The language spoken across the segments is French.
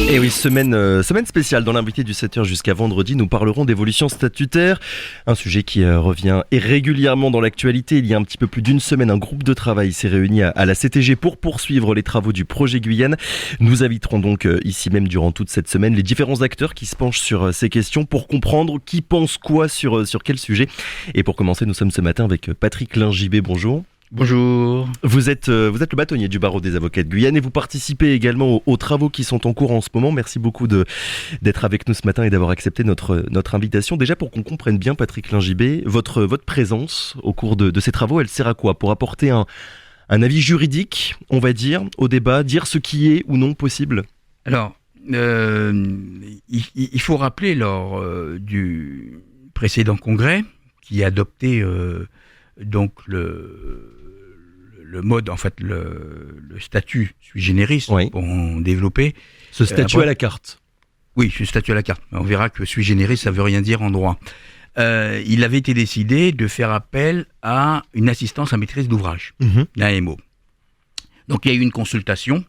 Et oui, semaine spéciale dans l'invité du 7h jusqu'à vendredi. Nous parlerons d'évolution statutaire, un sujet qui revient régulièrement dans l'actualité. Il y a un petit peu plus d'une semaine, un groupe de travail s'est réuni à la CTG pour poursuivre les travaux du projet Guyane. Nous inviterons donc ici même durant toute cette semaine les différents acteurs qui se penchent sur ces questions pour comprendre qui pense quoi sur quel sujet. Et pour commencer, nous sommes ce matin avec Patrick Lingibé. Bonjour. Bonjour. Vous êtes le bâtonnier du barreau des avocats de Guyane et vous participez également aux travaux qui sont en cours en ce moment. Merci beaucoup d'être avec nous ce matin et d'avoir accepté notre invitation. Déjà pour qu'on comprenne bien, Patrick Lingibé, votre présence au cours de ces travaux, elle sert à quoi ? Pour apporter un avis juridique, on va dire, au débat, dire ce qui est ou non possible ? Alors, il faut rappeler lors du précédent congrès qui a adopté donc le mode, en fait, le statut sui generis, oui, pour en développer. Ce statut à la carte. Oui, ce statut à la carte. On verra que sui generis, ça veut rien dire en droit. Il avait été décidé de faire appel à une assistance à maîtrise d'ouvrage, l'AMO. Donc il y a eu une consultation,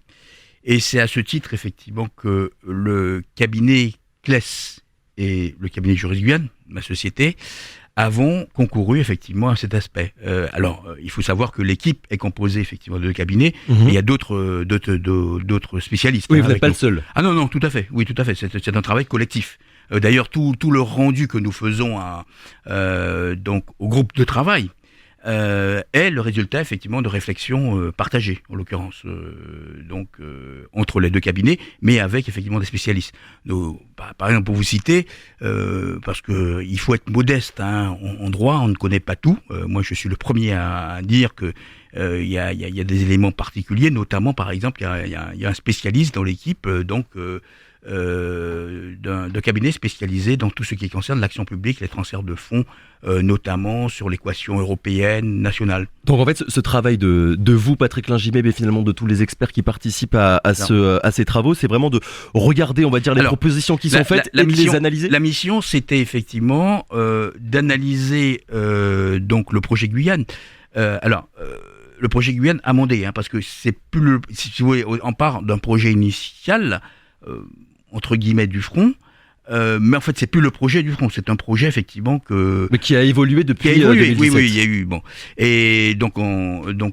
et c'est à ce titre, effectivement, que le cabinet CLES et le cabinet Juris Guyane, ma société, avons concouru effectivement à cet aspect. Il faut savoir que l'équipe est composée effectivement de deux cabinets, et il y a d'autres spécialistes. Oui, vous n'êtes pas le seul. Ah non, tout à fait. Oui, tout à fait. C'est un travail collectif. D'ailleurs, tout le rendu que nous faisons donc au groupe de travail est le résultat effectivement de réflexions partagées, en l'occurrence, entre les deux cabinets, mais avec effectivement des spécialistes. Par exemple, pour vous citer, parce que il faut être modeste, en droit, on ne connaît pas tout. Moi, je suis le premier à dire que il y a des éléments particuliers, notamment, par exemple, il y a un spécialiste dans l'équipe, d'un cabinet spécialisé dans tout ce qui concerne l'action publique, les transferts de fonds, notamment sur l'équation européenne, nationale. Donc en fait, ce travail de vous, Patrick Lingibé, mais finalement de tous les experts qui participent à ces travaux, c'est vraiment de regarder, on va dire, les propositions qui sont faites et de les analyser. La mission, c'était effectivement d'analyser donc le projet Guyane. Le projet Guyane amendé, parce que c'est plus si vous voulez, on part d'un projet initial, entre guillemets, du front, mais en fait c'est plus le projet du front, c'est un projet effectivement mais qui a évolué depuis 2017. Oui, il y a eu et donc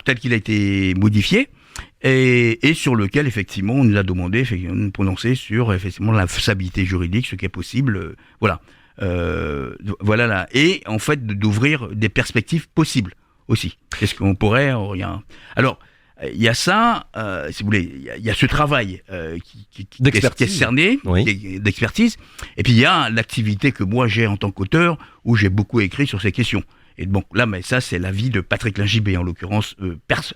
tel qu'il a été modifié et sur lequel effectivement on nous a demandé de nous prononcer sur effectivement la faisabilité juridique, ce qui est possible, voilà là, et en fait d'ouvrir des perspectives possibles aussi. Qu'est-ce qu'on pourrait alors il y a ça, si vous voulez, il y a ce travail qui est cerné, oui, d'expertise, et puis il y a l'activité que moi j'ai en tant qu'auteur, où j'ai beaucoup écrit sur ces questions. Et donc là, mais ça, c'est l'avis de Patrick Lingibé, en l'occurrence,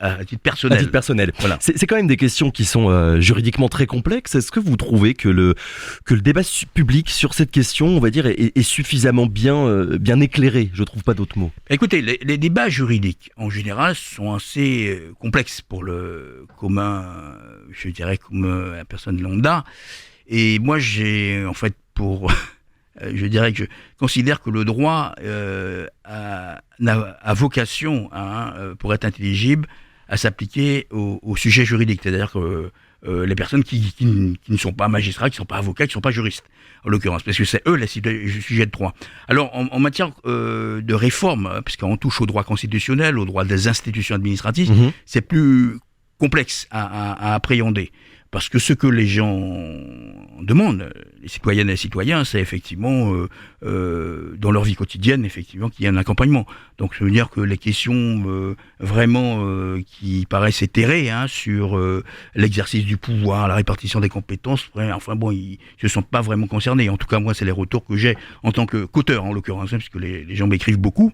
à titre personnel. À titre personnel. Voilà. C'est quand même des questions qui sont juridiquement très complexes. Est-ce que vous trouvez que le débat public sur cette question, on va dire, est suffisamment bien éclairé ? Je trouve pas d'autres mots. Écoutez, les débats juridiques, en général, sont assez complexes pour le commun, je dirais, comme la personne lambda. Et moi, j'ai, en fait, je dirais que je considère que le droit a vocation, pour être intelligible, à s'appliquer au sujet juridique. C'est-à-dire que les personnes qui ne sont pas magistrats, qui ne sont pas avocats, qui ne sont pas juristes, en l'occurrence, parce que c'est eux les sujets de droit. Alors, en matière de réforme, puisqu'on touche au droit constitutionnel, au droit des institutions administratives, c'est plus complexe à appréhender. Parce que ce que les gens demandent, les citoyennes et les citoyens, c'est effectivement, dans leur vie quotidienne, effectivement, qu'il y ait un accompagnement. Donc, ça veut dire que les questions vraiment qui paraissent éthérées, sur l'exercice du pouvoir, la répartition des compétences, ils se sentent pas vraiment concernés. En tout cas, moi, c'est les retours que j'ai en tant qu'auteur, en l'occurrence, puisque les gens m'écrivent beaucoup.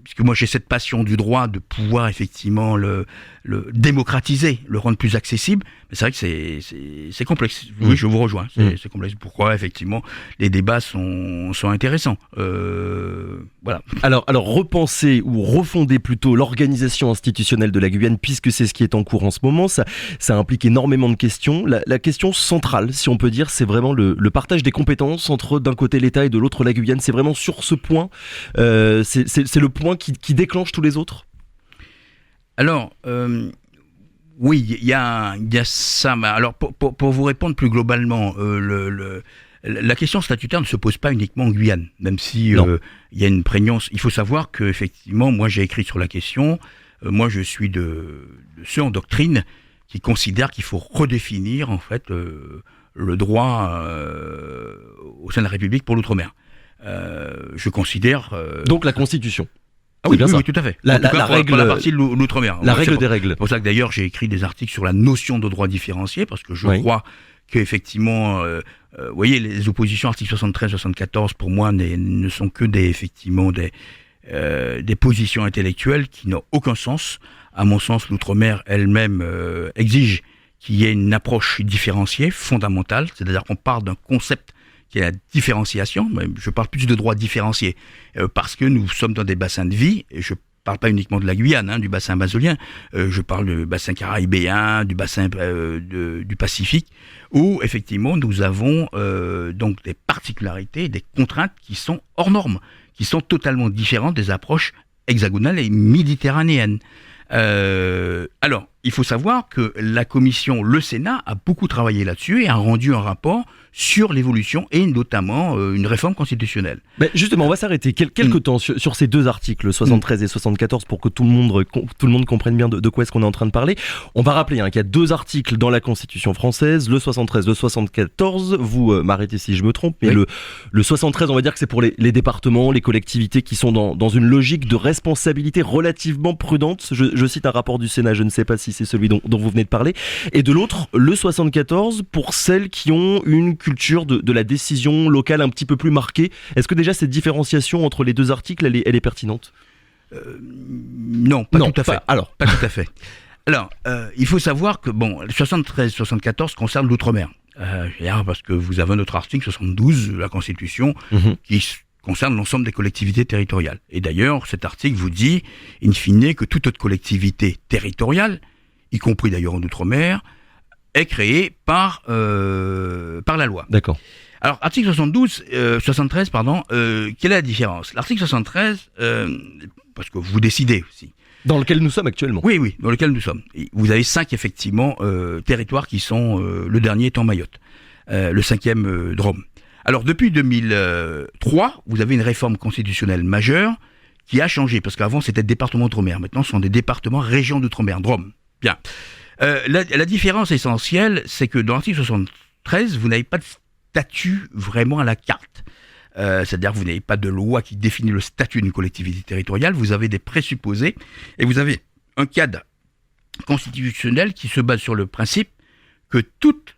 Puisque moi j'ai cette passion du droit de pouvoir effectivement le démocratiser, le rendre plus accessible, mais c'est vrai que c'est complexe. Oui, je vous rejoins, c'est complexe. Pourquoi effectivement les débats sont intéressants. Voilà. Alors repenser ou refonder plutôt l'organisation institutionnelle de la Guyane, puisque c'est ce qui est en cours en ce moment, ça implique énormément de questions. La question centrale, si on peut dire, c'est vraiment le partage des compétences entre d'un côté l'État et de l'autre la Guyane. C'est vraiment sur ce point, c'est le point qui déclenche tous les autres. Alors, Oui, il y a ça. Mais alors, pour vous répondre plus globalement, la question statutaire ne se pose pas uniquement en Guyane, même si il y a une prégnance. Il faut savoir que effectivement, moi j'ai écrit sur la question. Moi, je suis de ceux en doctrine qui considèrent qu'il faut redéfinir en fait le droit au sein de la République pour l'outre-mer. Je considère Donc la Constitution. Ah oui, bien oui, ça. oui, tout à fait. La Pour règle, la partie de l'outre-mer. la règle des règles. C'est pour ça que d'ailleurs j'ai écrit des articles sur la notion de droit différencié, parce que je crois qu'effectivement, vous voyez, les oppositions articles 73-74 pour moi ne sont que des positions intellectuelles qui n'ont aucun sens. À mon sens, l'outre-mer elle-même exige qu'il y ait une approche différenciée, fondamentale, c'est-à-dire qu'on part d'un concept qui est la différenciation, mais je parle plus de droit différencié, parce que nous sommes dans des bassins de vie, et je parle pas uniquement de la Guyane, du bassin amazonien, je parle du bassin caribéen, du bassin du Pacifique, où effectivement nous avons donc des particularités, des contraintes qui sont hors normes, qui sont totalement différentes des approches hexagonales et méditerranéennes. Alors, il faut savoir que la commission, le Sénat, a beaucoup travaillé là-dessus et a rendu un rapport sur l'évolution et notamment une réforme constitutionnelle. Mais justement, on va s'arrêter quelque temps sur ces deux articles, 73 et 74, pour que tout le monde comprenne bien de quoi est-ce qu'on est en train de parler. On va rappeler qu'il y a deux articles dans la Constitution française, le 73, le 74. Vous m'arrêtez si je me trompe, mais le 73, on va dire que c'est pour les départements, les collectivités qui sont dans une logique de responsabilité relativement prudente. Je cite un rapport du Sénat, je ne sais pas si c'est celui dont vous venez de parler. Et de l'autre, le 74, pour celles qui ont une culture de la décision locale un petit peu plus marquée. Est-ce que déjà cette différenciation entre les deux articles, elle est pertinente ? Non, pas tout à fait. Pas tout à fait. Alors, il faut savoir que, le 73-74 concerne l'outre-mer. Parce que vous avez notre article 72 de la Constitution qui concerne l'ensemble des collectivités territoriales. Et d'ailleurs, cet article vous dit, in fine, que toute autre collectivité territoriale, y compris d'ailleurs en outre-mer, est créée par la loi. D'accord. Alors, article 73, quelle est la différence ? L'article 73, parce que vous décidez aussi. Dans lequel nous sommes actuellement. Oui, dans lequel nous sommes. Et vous avez 5, effectivement, territoires qui sont, le dernier étant Mayotte, le 5e Drôme. Alors, depuis 2003, vous avez une réforme constitutionnelle majeure qui a changé, parce qu'avant, c'était département d'outre-mer. Maintenant, ce sont des départements régions d'outre-mer, Drôme. Bien. La différence essentielle, c'est que dans l'article 73, vous n'avez pas de statut vraiment à la carte. C'est-à-dire que vous n'avez pas de loi qui définit le statut d'une collectivité territoriale, vous avez des présupposés, et vous avez un cadre constitutionnel qui se base sur le principe que toutes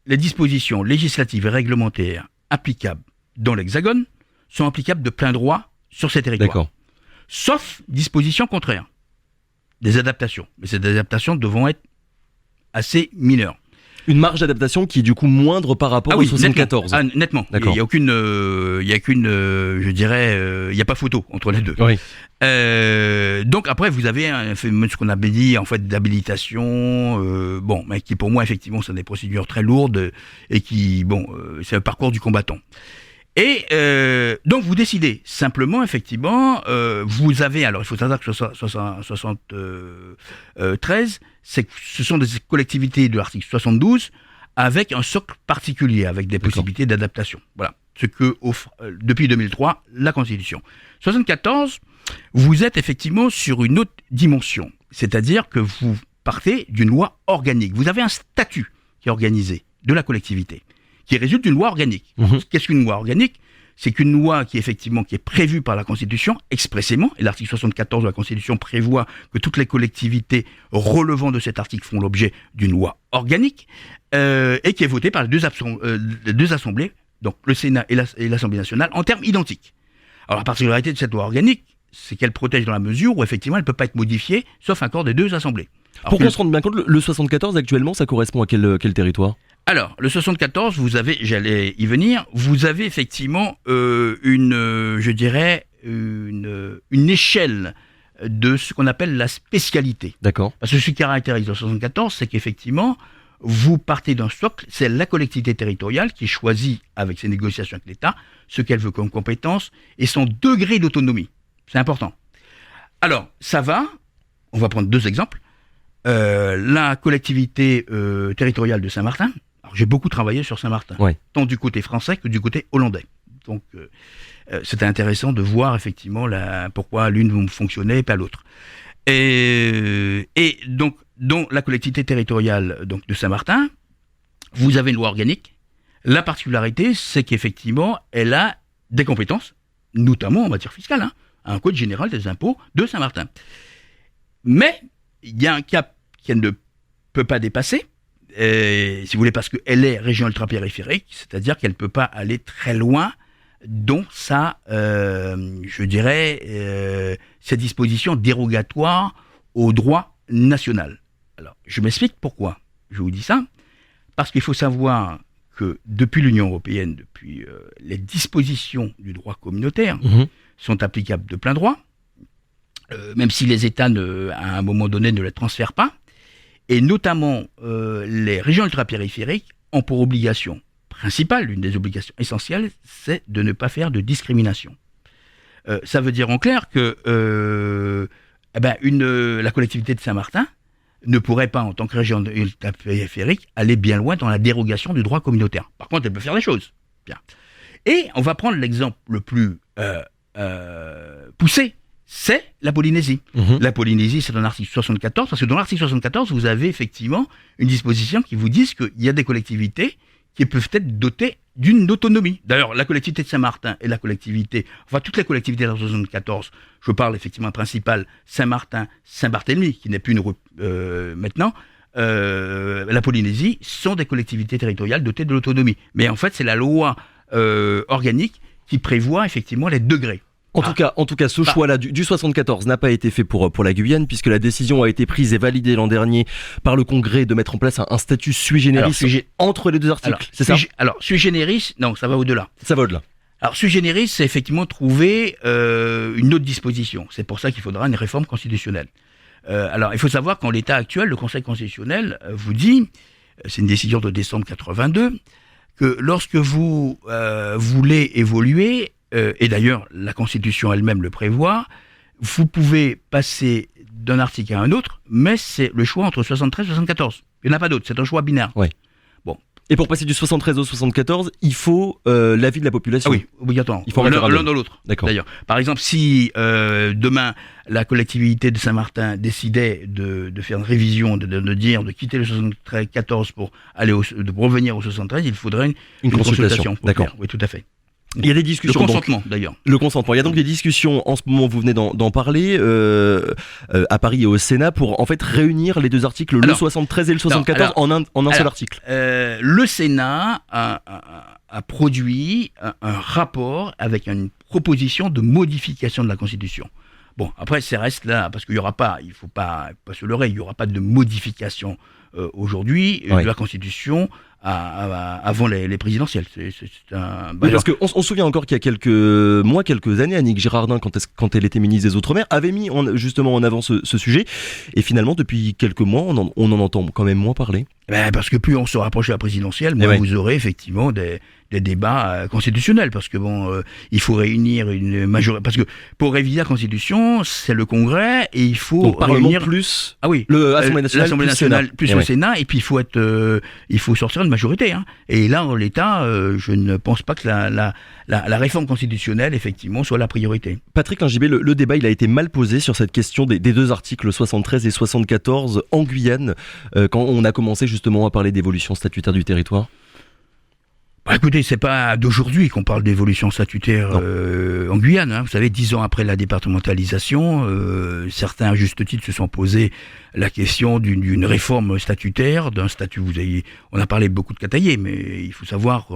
les dispositions législatives et réglementaires applicables dans l'Hexagone sont applicables de plein droit sur ces territoires. D'accord. Sauf dispositions contraires. Des adaptations. Mais ces adaptations devront être assez mineures. Une marge d'adaptation qui est du coup moindre par rapport au 74. Nettement. D'accord. Il n'y a aucune, je dirais, il n'y a pas photo entre les deux. Oui. Donc après, vous avez ce qu'on a dit en fait d'habilitation, mais qui pour moi effectivement sont des procédures très lourdes et qui, c'est le parcours du combattant. Et donc vous décidez simplement, effectivement, vous avez, alors il faut savoir que 73, ce sont des collectivités de l'article 72 avec un socle particulier, avec des possibilités d'adaptation. Voilà, ce que offre depuis 2003 la Constitution. 74, vous êtes effectivement sur une autre dimension, c'est-à-dire que vous partez d'une loi organique. Vous avez un statut qui est organisé de la collectivité, qui résulte d'une loi organique. Qu'est-ce qu'une loi organique ? C'est qu'une loi qui est prévue par la Constitution expressément, et l'article 74 de la Constitution prévoit que toutes les collectivités relevant de cet article font l'objet d'une loi organique, et qui est votée par les deux assemblées, donc le Sénat et l'Assemblée nationale, en termes identiques. Alors la particularité de cette loi organique, c'est qu'elle protège dans la mesure où effectivement elle ne peut pas être modifiée, sauf accord des deux assemblées. Alors, pour qu'on se rende bien compte, le 74 actuellement, ça correspond à quel territoire ? Alors, le 74, j'allais y venir, vous avez effectivement une échelle de ce qu'on appelle la spécialité. D'accord. Parce que ce qui caractérise le 74, c'est qu'effectivement, vous partez d'un socle, c'est la collectivité territoriale qui choisit, avec ses négociations avec l'État, ce qu'elle veut comme compétence et son degré d'autonomie. C'est important. Alors, on va prendre 2 exemples. la collectivité territoriale de Saint-Martin. Alors, j'ai beaucoup travaillé sur Saint-Martin, tant du côté français que du côté hollandais. Donc, c'était intéressant de voir effectivement pourquoi l'une fonctionnait et pas l'autre. Et donc, dans la collectivité territoriale donc, de Saint-Martin, vous avez une loi organique. La particularité, c'est qu'effectivement, elle a des compétences, notamment en matière fiscale, un code général des impôts de Saint-Martin. Mais il y a un cap qu'elle ne peut pas dépasser, si vous voulez, parce qu'elle est région ultra-périphérique, c'est-à-dire qu'elle ne peut pas aller très loin dans sa, je dirais, ses dispositions dérogatoires au droit national. Alors, je m'explique pourquoi je vous dis ça. Parce qu'il faut savoir que depuis l'Union européenne, depuis les dispositions du droit communautaire sont applicables de plein droit, même si les États, à un moment donné, ne les transfèrent pas. Et notamment, les régions ultrapériphériques ont pour obligation principale, l'une des obligations essentielles, c'est de ne pas faire de discrimination. Ça veut dire en clair que la collectivité de Saint-Martin ne pourrait pas, en tant que région ultrapériphérique, aller bien loin dans la dérogation du droit communautaire. Par contre, elle peut faire des choses. Bien. Et on va prendre l'exemple le plus poussé, c'est la Polynésie. La Polynésie, c'est dans l'article 74, parce que dans l'article 74, vous avez effectivement une disposition qui vous dit qu'il y a des collectivités qui peuvent être dotées d'une autonomie. D'ailleurs, la collectivité de Saint-Martin et la collectivité, enfin toutes les collectivités de la 74, je parle effectivement principal Saint-Martin, Saint-Barthélemy, qui n'est plus maintenant, la Polynésie, sont des collectivités territoriales dotées de l'autonomie. Mais en fait, c'est la loi organique qui prévoit effectivement les degrés. En tout cas, ce choix-là du 74 n'a pas été fait pour la Guyane, puisque la décision a été prise et validée l'an dernier par le Congrès de mettre en place un statut sui generis entre les deux articles. C'est ça ? Alors, sui generis, non, ça va au-delà. Ça va au-delà. Alors, sui generis, c'est effectivement trouver une autre disposition. C'est pour ça qu'il faudra une réforme constitutionnelle. Alors, il faut savoir qu'en l'état actuel, le Conseil constitutionnel vous dit, c'est une décision de décembre 82, que lorsque vous voulez évoluer, et d'ailleurs la Constitution elle-même le prévoit, vous pouvez passer d'un article à un autre, mais c'est le choix entre 73 et 74. Il n'y en a pas d'autre, c'est un choix binaire. Ouais. Bon. Et pour passer du 73 au 74, il faut l'avis de la population. Ah oui, obligatoirement. Il faut l'un dans l'autre. D'accord. D'ailleurs, par exemple, si demain la collectivité de Saint-Martin décidait de faire une révision, de quitter le 74 pour de revenir au 73, il faudrait une consultation. D'accord. Oui, tout à fait. Il y a des discussions. Le consentement, d'ailleurs. Le consentement. Il y a donc des discussions en ce moment, vous venez d'en parler, à Paris et au Sénat, pour en fait réunir les deux articles, le 73 et le 74, en un seul article. Le Sénat a produit un rapport avec une proposition de modification de la Constitution. Bon, après, ça reste là, parce qu'il n'y aura pas, il ne faut pas se leurrer, il n'y aura pas de modification aujourd'hui de la Constitution avant les présidentielles. Parce qu'on se souvient encore qu'il y a quelques années, Annick Girardin, quand elle était ministre des Outre-mer, avait mis justement en avant ce sujet. Et finalement, depuis quelques mois, on en entend quand même moins parler. Parce que plus on se rapproche de la présidentielle, moins vous aurez effectivement des débats constitutionnels. Parce que il faut réunir une majorité. Parce que pour réviser la Constitution, c'est le Congrès et il faut réunir plus. Ah oui, l'Assemblée nationale plus le Sénat. Et puis il faut sortir une majorité. Et là, en l'état, je ne pense pas que la réforme constitutionnelle, effectivement, soit la priorité. Patrick Lingibé, le débat, il a été mal posé sur cette question des deux articles 73 et 74 en Guyane, quand on a commencé justement à parler d'évolution statutaire du territoire. Écoutez, c'est pas d'aujourd'hui qu'on parle d'évolution statutaire en Guyane. Vous savez, 10 ans après la départementalisation, certains à juste titre se sont posés la question d'une réforme statutaire, d'un statut. On a parlé beaucoup de Cataillé, mais il faut savoir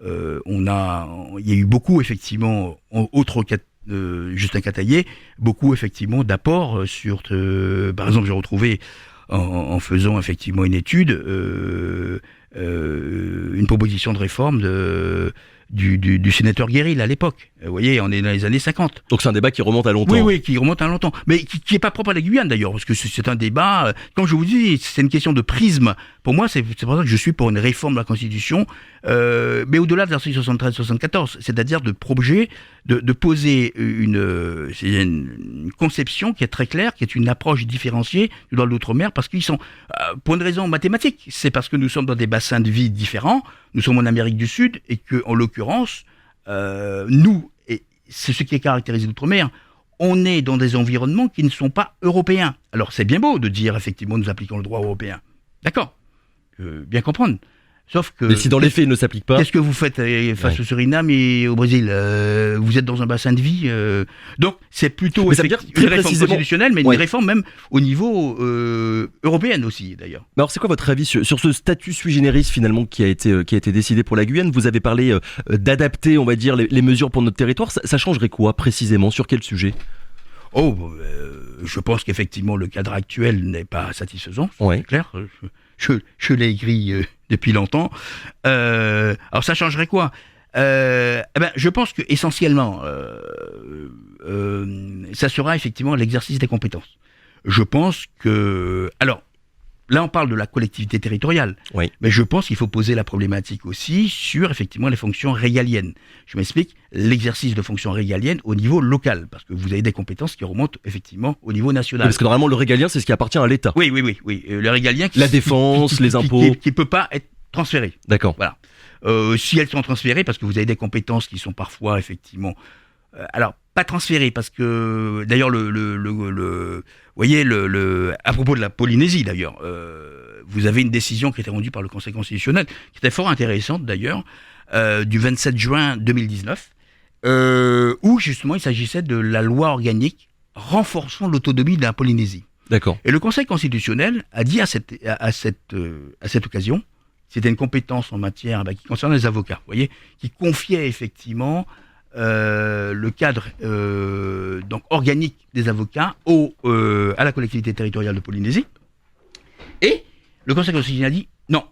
il y a eu beaucoup effectivement, Justin Cataillé, beaucoup effectivement d'apports sur. Par exemple, j'ai retrouvé en faisant effectivement une étude. Une proposition de réforme du sénateur Guéril à l'époque. Vous voyez, on est dans les années 50. Donc c'est un débat qui remonte à longtemps. Oui, qui remonte à longtemps. Mais qui est pas propre à la Guyane d'ailleurs, parce que c'est un débat, comme je vous dis, c'est une question de prisme. Pour moi, c'est pour ça que je suis pour une réforme de la Constitution, mais au-delà de l'article 73-74, c'est-à-dire de projet, de poser une conception qui est très claire, qui est une approche différenciée du droit de l'outre-mer, parce qu'ils sont, pour une raison mathématique, c'est parce que nous sommes dans des bassins de vie différents, nous sommes en Amérique du Sud, et que, en l'occurrence, nous, et c'est ce qui caractérise l'outre-mer, on est dans des environnements qui ne sont pas européens. Alors c'est bien beau de dire effectivement nous appliquons le droit européen. D'accord, bien comprendre. Sauf que... Mais si dans les faits il ne s'applique pas... Qu'est-ce que vous faites face au Suriname et au Brésil? Vous êtes dans un bassin de vie. Donc c'est plutôt mais ça veut dire une réforme constitutionnelle, mais une réforme même au niveau européen aussi d'ailleurs. Alors c'est quoi votre avis sur ce statut sui generis finalement qui a été décidé pour la Guyane? Vous avez parlé d'adapter, on va dire, les mesures pour notre territoire. Ça changerait quoi précisément? Sur quel sujet? Je pense qu'effectivement le cadre actuel n'est pas satisfaisant, ouais. C'est clair. Je l'ai écrit depuis longtemps. Alors ça changerait quoi? Je pense que essentiellement, ça sera effectivement l'exercice des compétences. Je pense que, alors là on parle de la collectivité territoriale, oui. Mais je pense qu'il faut poser la problématique aussi sur effectivement les fonctions régaliennes. Je m'explique, l'exercice de fonctions régaliennes au niveau local, parce que vous avez des compétences qui remontent effectivement au niveau national. Oui, parce que normalement le régalien c'est ce qui appartient à l'État. Oui. Le régalien, la défense, les impôts, qui peut pas être transféré. D'accord. Voilà. Si elles sont transférées, parce que vous avez des compétences qui sont parfois effectivement, alors pas transférées, parce que d'ailleurs vous voyez à propos de la Polynésie d'ailleurs, vous avez une décision qui a été rendue par le Conseil constitutionnel, qui était fort intéressante d'ailleurs, du 27 juin 2019, où justement il s'agissait de la loi organique renforçant l'autonomie de la Polynésie. D'accord. Et le Conseil constitutionnel a dit à cette occasion, c'était une compétence en matière qui concerne les avocats, vous voyez, qui confiait effectivement le cadre donc organique des avocats à la collectivité territoriale de Polynésie. Et le Conseil constitutionnel a dit non.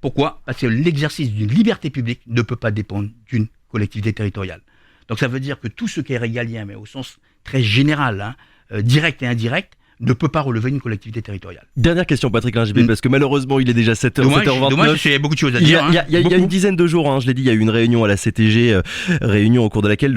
Pourquoi? Parce que l'exercice d'une liberté publique ne peut pas dépendre d'une collectivité territoriale. Donc ça veut dire que tout ce qui est régalien, mais au sens très général, direct et indirect, ne peut pas relever une collectivité territoriale. Dernière question, Patrick Lingibé, parce que malheureusement il est déjà 7h29. Dommage, il y a beaucoup de choses à dire. Il y a une dizaine de jours, je l'ai dit, il y a eu une réunion à la CTG, réunion au cours de laquelle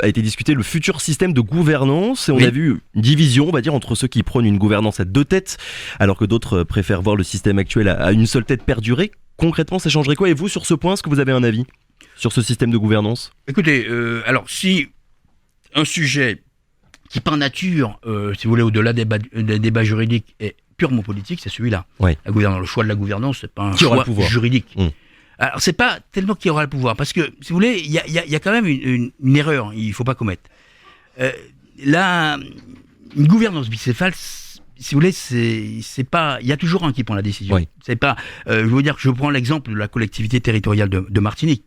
a été discuté le futur système de gouvernance. Et on a vu une division, on va dire, entre ceux qui prônent une gouvernance à deux têtes, alors que d'autres préfèrent voir le système actuel à une seule tête perdurer. Concrètement, ça changerait quoi? Et vous, sur ce point, est-ce que vous avez un avis sur ce système de gouvernance? Écoutez, alors si un sujet qui par nature, si vous voulez, au-delà des débats juridiques, est purement politique, c'est celui-là. Ouais. Le choix de la gouvernance, c'est pas un qui choix pouvoir juridique. Alors, c'est pas tellement qui aura le pouvoir, parce que, si vous voulez, il y a quand même une erreur, il faut pas commettre. Là, une gouvernance bicéphale, si vous voulez, c'est pas, il y a toujours un qui prend la décision. Oui. C'est pas, je veux dire que je prends l'exemple de la collectivité territoriale de Martinique.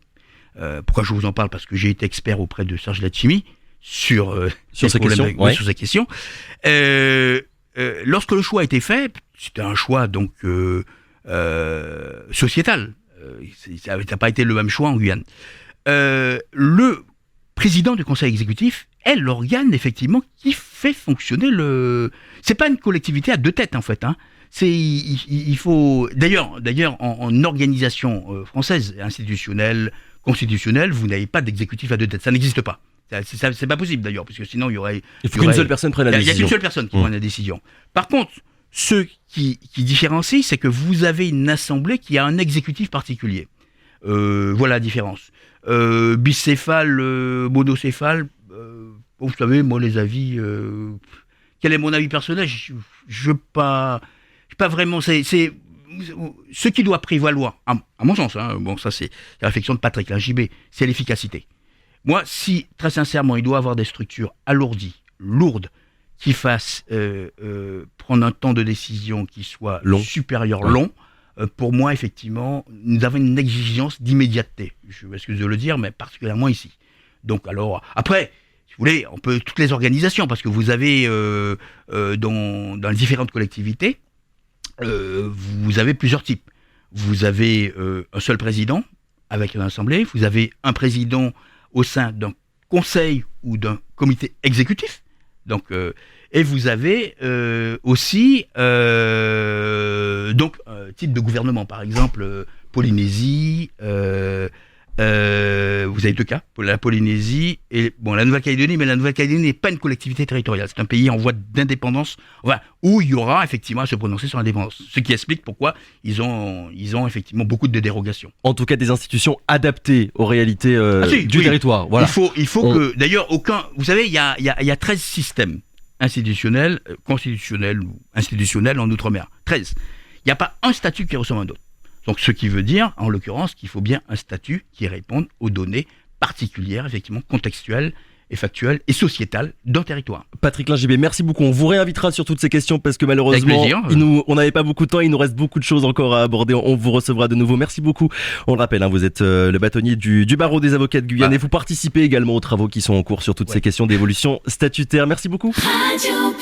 Pourquoi je vous en parle? Parce que j'ai été expert auprès de Serge Letchimy sur ces questions. Lorsque le choix a été fait, c'était un choix donc sociétal. Ça n'a pas été le même choix en Guyane. Le président du conseil exécutif est l'organe effectivement qui fait fonctionner C'est pas une collectivité à deux têtes en fait. Il faut d'ailleurs en organisation française, institutionnelle, constitutionnelle, vous n'avez pas d'exécutif à deux têtes. Ça n'existe pas. C'est pas possible d'ailleurs, parce que sinon il y aurait... Il faut qu'une seule personne prenne la décision. Il y a qu'une seule personne qui prenne la décision. Par contre, ce qui différencie, c'est que vous avez une assemblée qui a un exécutif particulier. Voilà la différence. Bicéphale, monocéphale, vous savez, moi les avis... quel est mon avis personnel? Je pas vraiment... C'est ce qui doit prévaloir, à mon sens, bon ça c'est la réflexion de Patrick Lingibé, c'est l'efficacité. Moi, si, très sincèrement, il doit avoir des structures alourdies, lourdes, qui fassent prendre un temps de décision qui soit supérieur, long, pour moi, effectivement, nous avons une exigence d'immédiateté. Je m'excuse de le dire, mais particulièrement ici. Donc, alors, après, si vous voulez, on peut toutes les organisations, parce que vous avez, dans les différentes collectivités, vous avez plusieurs types. Vous avez un seul président, avec l'Assemblée, vous avez un président au sein d'un conseil ou d'un comité exécutif. Donc, et vous avez aussi donc un type de gouvernement, par exemple Polynésie. Vous avez deux cas, pour la Polynésie et la Nouvelle-Calédonie, mais la Nouvelle-Calédonie n'est pas une collectivité territoriale, c'est un pays en voie d'indépendance, où il y aura effectivement à se prononcer sur l'indépendance, ce qui explique pourquoi ils ont effectivement beaucoup de dérogations. En tout cas, des institutions adaptées aux réalités du territoire. Voilà. Il faut que, d'ailleurs, vous savez, il y a 13 systèmes institutionnels, constitutionnels ou institutionnels en Outre-mer. 13. Il n'y a pas un statut qui ressemble à un autre. Donc, ce qui veut dire, en l'occurrence, qu'il faut bien un statut qui réponde aux données particulières, effectivement, contextuelles et factuelles et sociétales d'un territoire. Patrick Lingibé, merci beaucoup. On vous réinvitera sur toutes ces questions parce que malheureusement, on n'avait pas beaucoup de temps. Il nous reste beaucoup de choses encore à aborder. On vous recevra de nouveau. Merci beaucoup. On le rappelle, vous êtes le bâtonnier du barreau des avocats de Guyane et vous participez également aux travaux qui sont en cours sur toutes ces questions d'évolution statutaire. Merci beaucoup. Radio